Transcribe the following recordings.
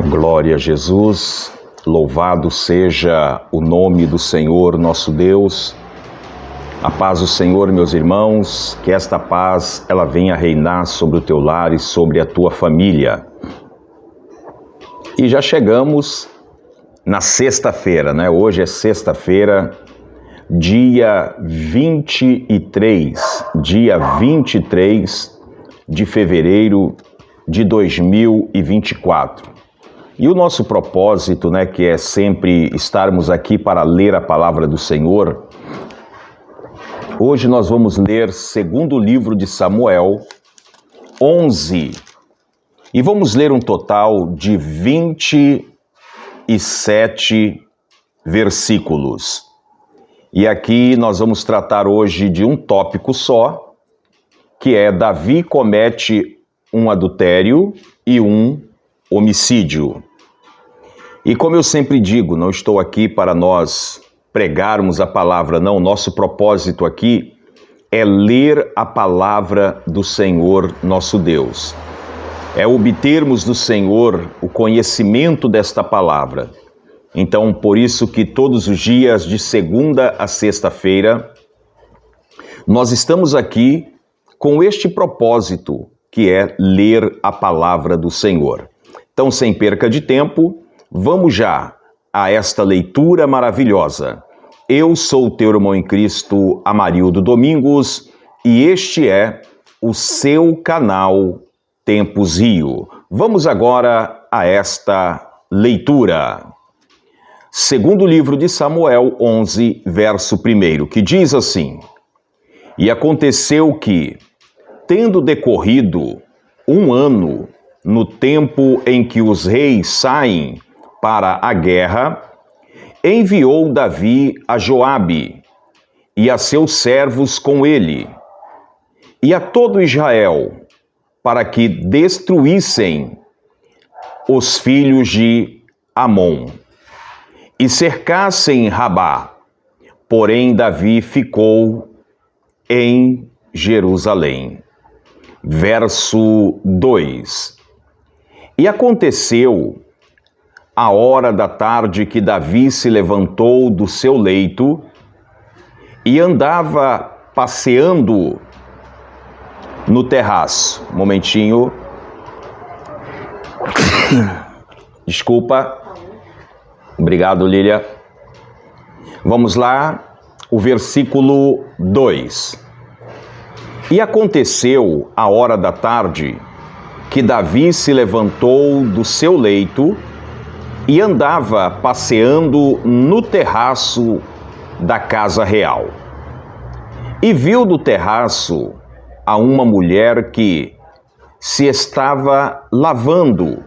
Glória a Jesus, louvado seja o nome do Senhor nosso Deus. A paz do Senhor, meus irmãos, que esta paz ela venha reinar sobre o teu lar e sobre a tua família. E já chegamos na sexta-feira, né? Hoje é sexta-feira, dia 23 de fevereiro de 2024. E o nosso propósito, né, que é sempre estarmos aqui para ler a palavra do Senhor. Hoje nós vamos ler segundo livro de Samuel 11 e vamos ler um total de 27 versículos. E aqui nós vamos tratar hoje de um tópico só, que é Davi comete um adultério e um homicídio. E como eu sempre digo, não estou aqui para nós pregarmos a palavra, não. Nosso propósito aqui é ler a palavra do Senhor nosso Deus. É obtermos do Senhor o conhecimento desta palavra. Então, por isso que todos os dias, de segunda a sexta-feira, nós estamos aqui com este propósito, que é ler a palavra do Senhor. Então, sem perca de tempo, vamos já a esta leitura maravilhosa. Eu sou o teu irmão em Cristo, Amarildo Domingos, e este é o seu canal Tempos Rio. Vamos agora a esta leitura. Segundo livro de Samuel 11, verso 1, que diz assim: E aconteceu que, tendo decorrido um ano no tempo em que os reis saem para a guerra, enviou Davi a Joabe e a seus servos com ele, e a todo Israel, para que destruíssem os filhos de Amon e cercassem Rabá. Porém, Davi ficou em Jerusalém. Verso 2. E aconteceu a hora da tarde que Davi se levantou do seu leito e andava passeando no terraço. Um momentinho. Desculpa. Obrigado, Lília. Vamos lá, o versículo 2. E aconteceu a hora da tarde que Davi se levantou do seu leito e andava passeando no terraço da casa real. E viu do terraço a uma mulher que se estava lavando.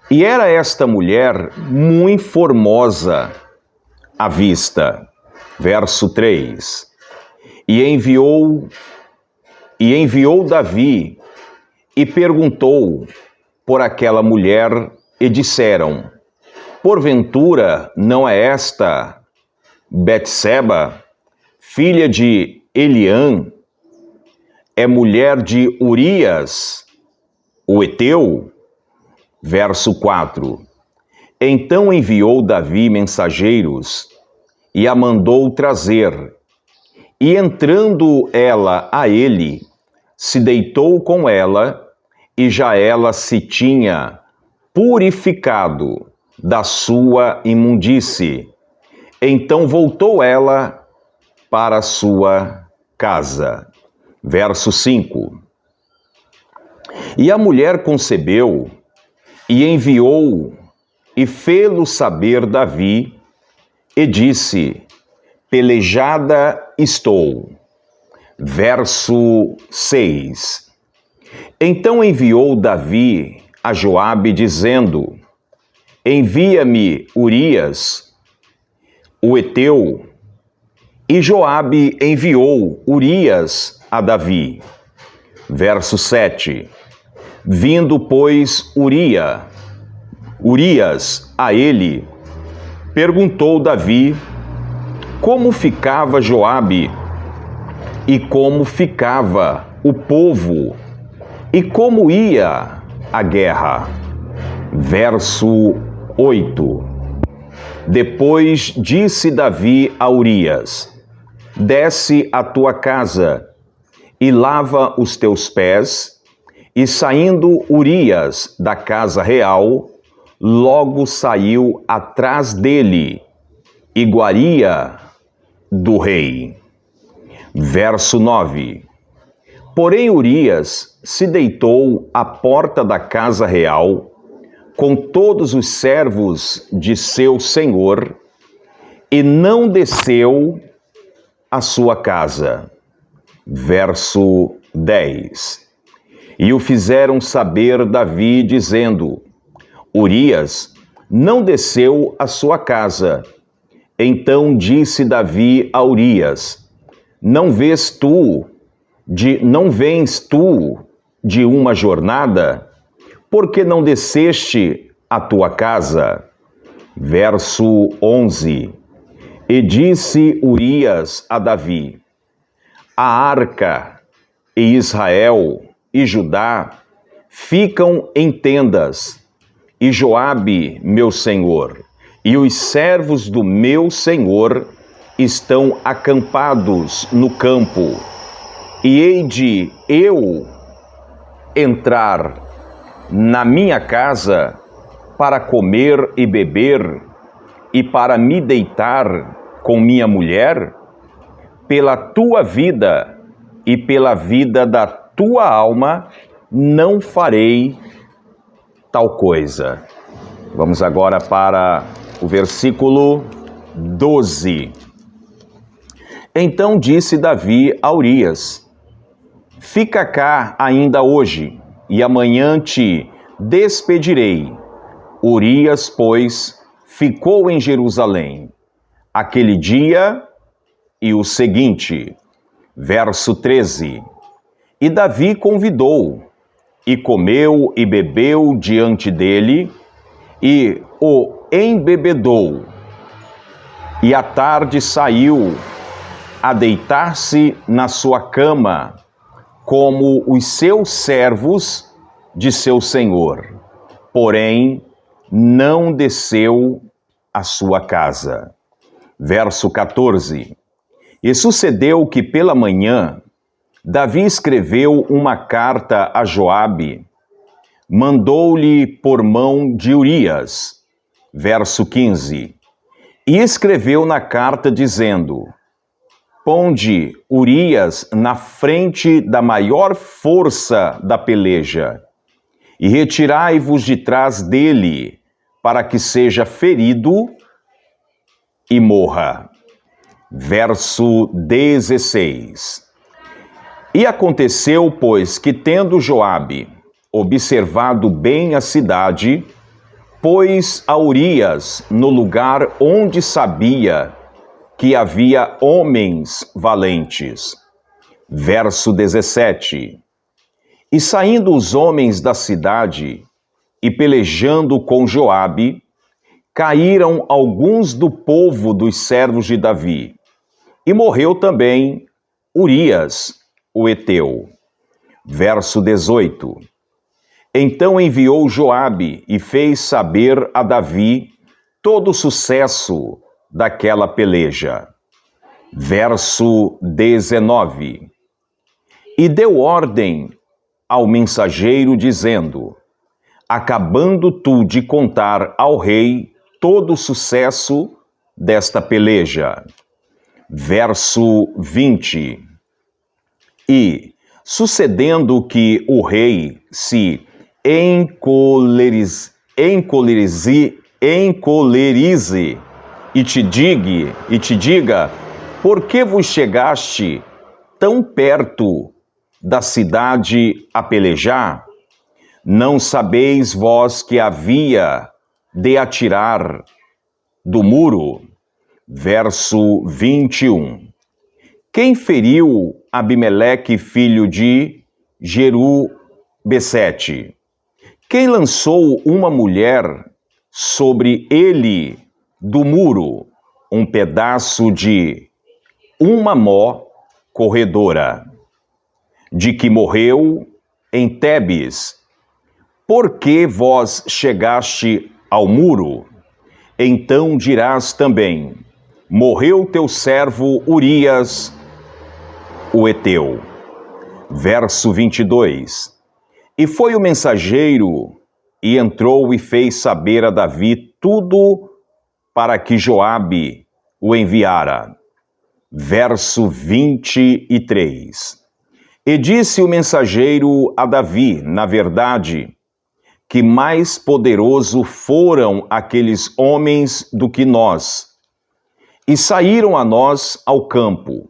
E era esta mulher muito formosa à vista. Verso 3. E enviou Davi e perguntou por aquela mulher, e disseram: Porventura não é esta Betseba, filha de Eliã, é mulher de Urias, o heteu? Verso 4. Então enviou Davi mensageiros e a mandou trazer. E entrando ela a ele, se deitou com ela, e já ela se tinha purificado da sua imundície. Então voltou ela para a sua casa. Verso 5. E a mulher concebeu, e enviou, e fê-lo saber Davi, e disse: Pelejada estou. Verso 6. Então enviou Davi a Joabe, dizendo: Envia-me Urias, o heteu. E Joabe enviou Urias a Davi. Verso 7. Vindo, pois, Urias a ele, perguntou Davi como ficava Joabe e como ficava o povo e como ia a guerra. Verso 8. Depois disse Davi a Urias: desce à tua casa e lava os teus pés. E saindo Urias da casa real, logo saiu atrás dele, iguaria do rei. Verso 9. Porém Urias se deitou à porta da casa real, com todos os servos de seu senhor, e não desceu à sua casa. Verso 10. E o fizeram saber Davi, dizendo: Urias não desceu à sua casa. Então disse Davi a Urias: não vens tu de uma jornada? Por que não desceste à tua casa? Verso 11. E disse Urias a Davi: a arca e Israel e Judá ficam em tendas, e Joabe, meu senhor, e os servos do meu senhor estão acampados no campo. E hei de eu entrar na minha casa para comer e beber e para me deitar com minha mulher? Pela tua vida e pela vida da tua alma, não farei tal coisa. Vamos agora para o versículo 12. Então disse Davi a Urias: fica cá ainda hoje, e amanhã te despedirei. Urias, pois, ficou em Jerusalém aquele dia e o seguinte. Verso 13. E Davi convidou, e comeu e bebeu diante dele, e o embebedou. E à tarde saiu a deitar-se na sua cama, como os seus servos de seu senhor. Porém, não desceu à sua casa. Verso 14. E sucedeu que pela manhã, Davi escreveu uma carta a Joabe, mandou-lhe por mão de Urias. Verso 15. E escreveu na carta dizendo: ponde Urias na frente da maior força da peleja, e retirai-vos de trás dele, para que seja ferido e morra. Verso 16. E aconteceu, pois, que tendo Joabe observado bem a cidade, pôs a Urias no lugar onde sabia que havia homens valentes. Verso 17. E saindo os homens da cidade e pelejando com Joabe, caíram alguns do povo dos servos de Davi, e morreu também Urias, o heteu. Verso 18. Então enviou Joabe e fez saber a Davi todo o sucesso daquela peleja. Verso 19. E deu ordem ao mensageiro, dizendo: acabando tu de contar ao rei todo o sucesso desta peleja. Verso 20. E, sucedendo que o rei se encolerize e te diga, por que vos chegaste tão perto da cidade a pelejar? Não sabeis vós que havia de atirar do muro? Verso 21. Quem feriu Abimeleque, filho de Jerubessete? Quem lançou uma mulher sobre ele do muro, um pedaço de uma mó corredora, de que morreu em Tebes, Por que vós chegaste ao muro? Então dirás também: morreu teu servo Urias, o Heteu. Verso 22. E foi o mensageiro, e entrou e fez saber a Davi tudo para que Joabe o enviara. Verso 23. E disse o mensageiro a Davi: na verdade, que mais poderoso foram aqueles homens do que nós, e saíram a nós ao campo,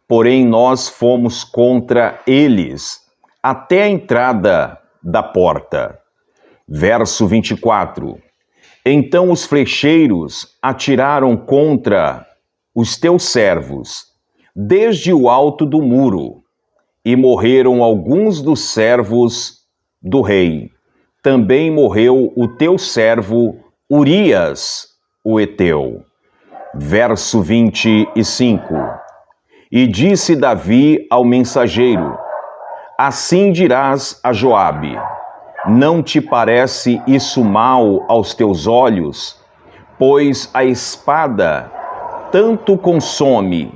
porém nós fomos contra eles, até a entrada da porta. Verso 24. Então os flecheiros atiraram contra os teus servos, desde o alto do muro, e morreram alguns dos servos do rei. Também morreu o teu servo Urias, o Heteu. Verso 25. E disse Davi ao mensageiro: assim dirás a Joabe: não te parece isso mal aos teus olhos? Pois a espada tanto consome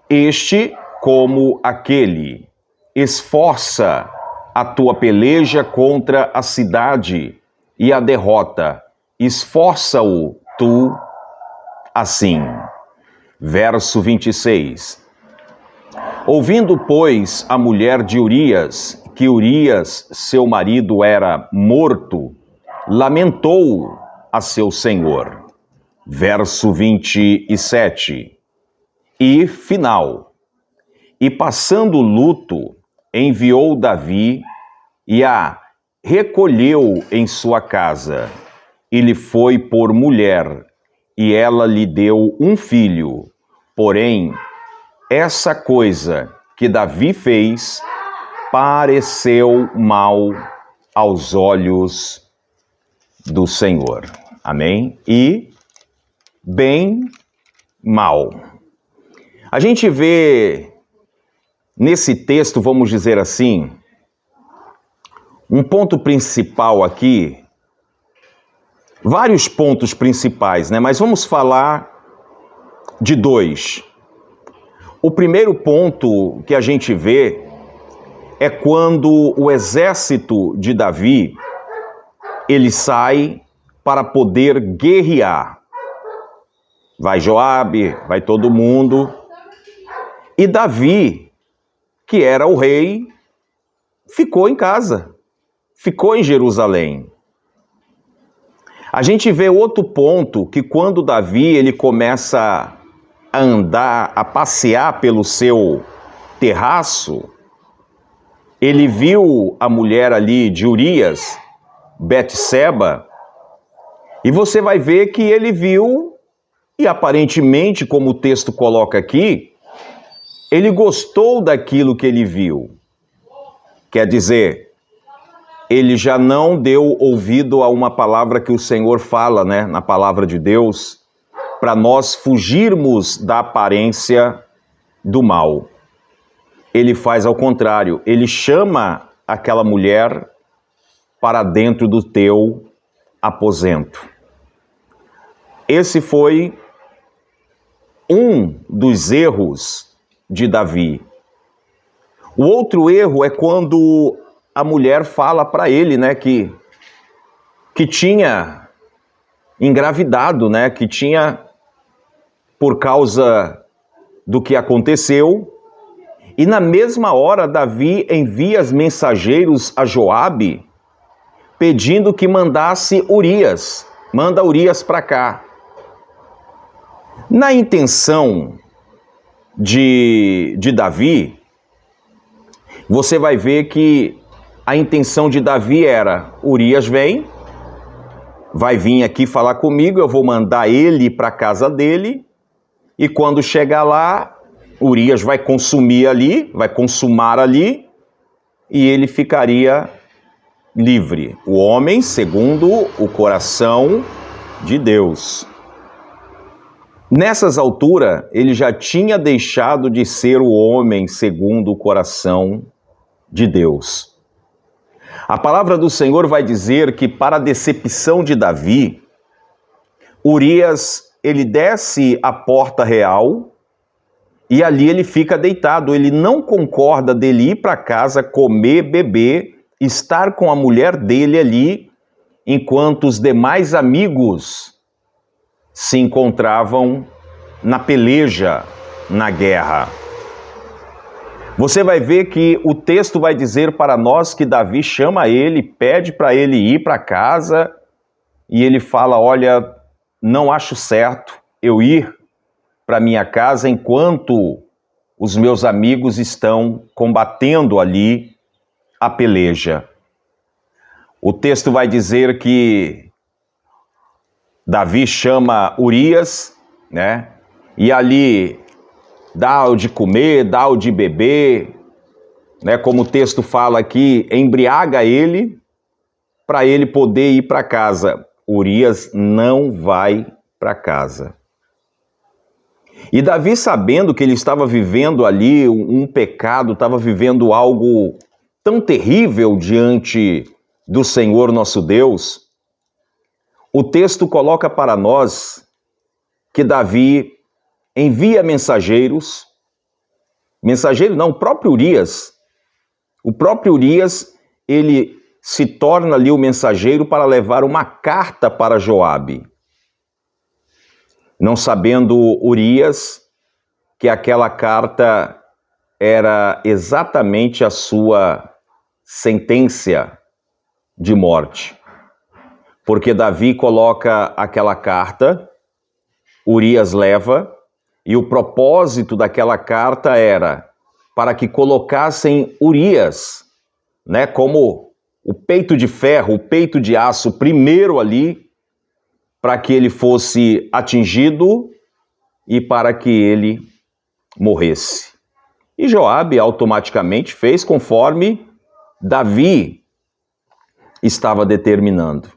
este como aquele. Esforça a tua peleja contra a cidade e a derrota. Esforça-o tu assim. Verso 26. Ouvindo, pois, a mulher de Urias, que Urias, seu marido, era morto, lamentou a seu senhor. Verso 27. E final. E passando luto, enviou Davi e a recolheu em sua casa, e lhe foi por mulher, e ela lhe deu um filho. Porém, essa coisa que Davi fez pareceu mal aos olhos do Senhor. Amém? E bem mal. A gente vê nesse texto, vamos dizer assim, um ponto principal aqui, vários pontos principais, né? Mas vamos falar de dois. O primeiro ponto que a gente vê é quando o exército de Davi, ele sai para poder guerrear. Vai Joabe, vai todo mundo. E Davi, que era o rei, ficou em casa, ficou em Jerusalém. A gente vê outro ponto, que quando Davi ele começa a andar, a passear pelo seu terraço, ele viu a mulher ali de Urias, Betseba, e você vai ver que ele viu, e aparentemente, como o texto coloca aqui, ele gostou daquilo que ele viu. Quer dizer, ele já não deu ouvido a uma palavra que o Senhor fala, né, na palavra de Deus, para nós fugirmos da aparência do mal. Ele faz ao contrário, ele chama aquela mulher para dentro do teu aposento. Esse foi um dos erros de Davi. O outro erro é quando a mulher fala para ele, né, que tinha engravidado, né, que tinha, por causa do que aconteceu, e na mesma hora Davi envia os mensageiros a Joabe, pedindo que mandasse Urias, manda Urias para cá. Na intenção de Davi, você vai ver que a intenção de Davi era: Urias vem, vai vir aqui falar comigo, eu vou mandar ele para a casa dele, e quando chegar lá, Urias vai consumar ali, e ele ficaria livre. O homem segundo o coração de Deus. Nessas alturas, ele já tinha deixado de ser o homem segundo o coração de Deus. A palavra do Senhor vai dizer que, para a decepção de Davi, Urias, ele desce à porta real e ali ele fica deitado. Ele não concorda dele ir para casa, comer, beber, estar com a mulher dele ali, enquanto os demais amigos se encontravam na peleja, na guerra. Você vai ver que o texto vai dizer para nós que Davi chama ele, pede para ele ir para casa, e ele fala: olha, não acho certo eu ir para minha casa enquanto os meus amigos estão combatendo ali a peleja. O texto vai dizer que Davi chama Urias, né? E ali dá-o de comer, dá-o de beber, né? Como o texto fala aqui, embriaga ele para ele poder ir para casa. Urias não vai para casa. E Davi, sabendo que ele estava vivendo ali um pecado, estava vivendo algo tão terrível diante do Senhor nosso Deus, o texto coloca para nós que Davi envia mensageiros, o próprio Urias. O próprio Urias, ele se torna ali o mensageiro para levar uma carta para Joabe. Não sabendo Urias que aquela carta era exatamente a sua sentença de morte. Porque Davi coloca aquela carta, Urias leva, e o propósito daquela carta era para que colocassem Urias, né, como o peito de ferro, o peito de aço, primeiro ali, para que ele fosse atingido e para que ele morresse. E Joabe automaticamente fez conforme Davi estava determinando.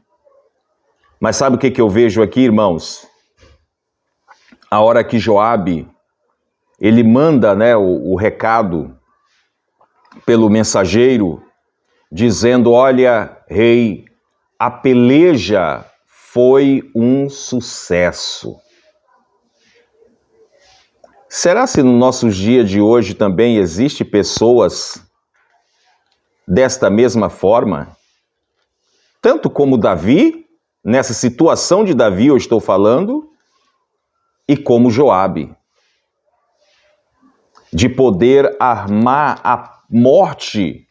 Mas sabe o que eu vejo aqui, irmãos? A hora que Joabe, ele manda, né, o recado pelo mensageiro, dizendo: olha, rei, a peleja foi um sucesso. Será se no nossos dias de hoje também existe pessoas desta mesma forma? Tanto como Davi, nessa situação de Davi eu estou falando, e como Joabe, de poder armar a morte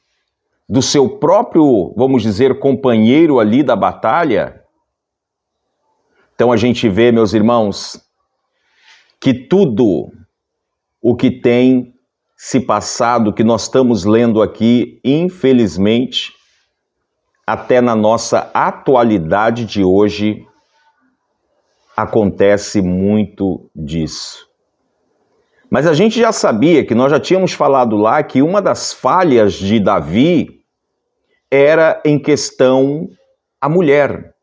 do seu próprio, vamos dizer, companheiro ali da batalha. Então a gente vê, meus irmãos, que tudo o que tem se passado, que nós estamos lendo aqui, infelizmente, até na nossa atualidade de hoje, acontece muito disso. Mas a gente já sabia, que nós já tínhamos falado lá, que uma das falhas de Davi era em questão a mulher.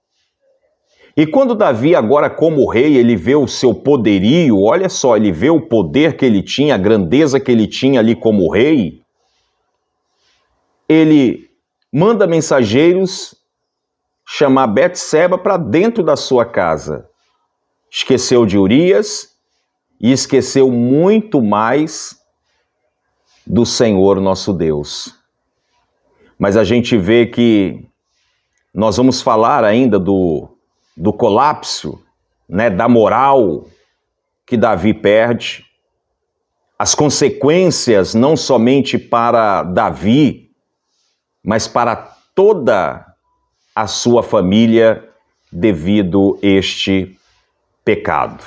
E quando Davi agora como rei, ele vê o seu poderio, olha só, ele vê o poder que ele tinha, a grandeza que ele tinha ali como rei, ele manda mensageiros chamar Betseba para dentro da sua casa. Esqueceu de Urias e esqueceu muito mais do Senhor nosso Deus. Mas a gente vê que nós vamos falar ainda do colapso, né, da moral que Davi perde, as consequências não somente para Davi, mas para toda a sua família devido a este pecado.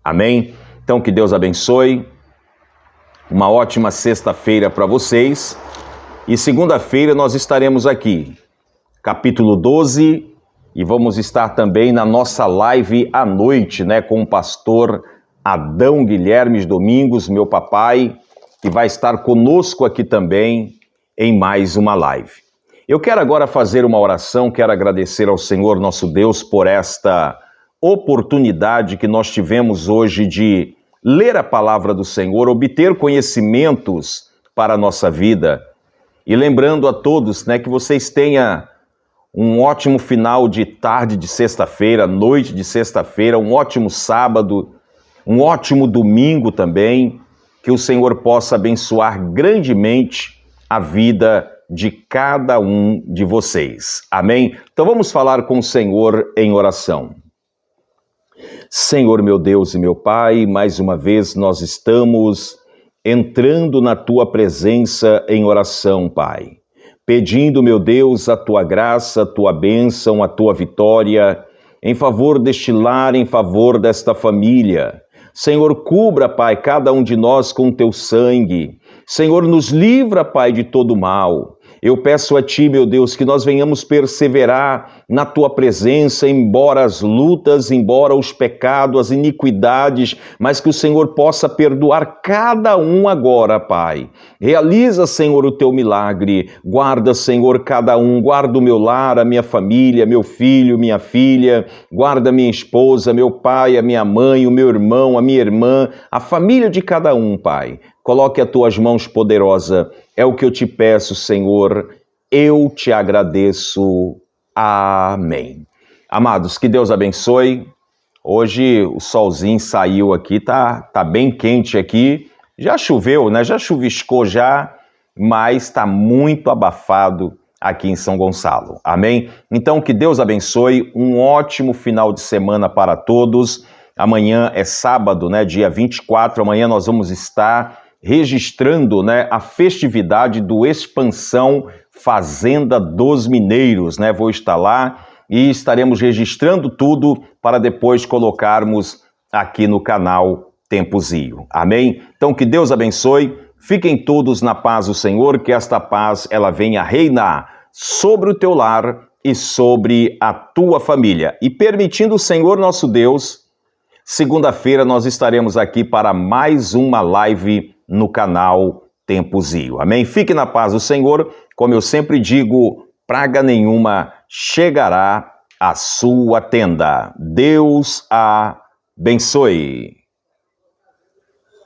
Amém? Então que Deus abençoe, uma ótima sexta-feira para vocês, e segunda-feira nós estaremos aqui, capítulo 12, e vamos estar também na nossa live à noite, né, com o pastor Adão Guilherme Domingos, meu papai, que vai estar conosco aqui também em mais uma live. Eu quero agora fazer uma oração, quero agradecer ao Senhor nosso Deus por esta oportunidade que nós tivemos hoje de ler a palavra do Senhor, obter conhecimentos para a nossa vida. E lembrando a todos, né, que vocês tenham um ótimo final de tarde de sexta-feira, noite de sexta-feira, um ótimo sábado, um ótimo domingo também, que o Senhor possa abençoar grandemente a vida de cada um de vocês. Amém? Então vamos falar com o Senhor em oração. Senhor, meu Deus e meu Pai, mais uma vez nós estamos entrando na Tua presença em oração, Pai. Pedindo, meu Deus, a Tua graça, a Tua bênção, a Tua vitória, em favor deste lar, em favor desta família. Senhor, cubra, Pai, cada um de nós com Teu sangue. Senhor, nos livra, Pai, de todo mal. Eu peço a Ti, meu Deus, que nós venhamos perseverar na Tua presença, embora as lutas, embora os pecados, as iniquidades, mas que o Senhor possa perdoar cada um agora, Pai. Realiza, Senhor, o Teu milagre. Guarda, Senhor, cada um. Guarda o meu lar, a minha família, meu filho, minha filha. Guarda minha esposa, meu pai, a minha mãe, o meu irmão, a minha irmã, a família de cada um, Pai. Coloque as Tuas mãos poderosas. É o que eu te peço, Senhor. Eu te agradeço. Amém. Amados, que Deus abençoe. Hoje o solzinho saiu aqui, tá bem quente aqui. Já choveu, né? Já chuviscou já, mas tá muito abafado aqui em São Gonçalo. Amém? Então que Deus abençoe. Um ótimo final de semana para todos. Amanhã é sábado, né? Dia 24. Amanhã nós vamos estar registrando, né, a festividade do Expansão Fazenda dos Mineiros, né? Vou estar lá e estaremos registrando tudo para depois colocarmos aqui no canal Tempozio. Amém? Então que Deus abençoe. Fiquem todos na paz do Senhor, que esta paz ela venha reinar sobre o teu lar e sobre a tua família. E permitindo o Senhor nosso Deus, segunda-feira nós estaremos aqui para mais uma live no canal Tempozio. Amém? Fique na paz do Senhor. Como eu sempre digo, praga nenhuma chegará à sua tenda. Deus abençoe.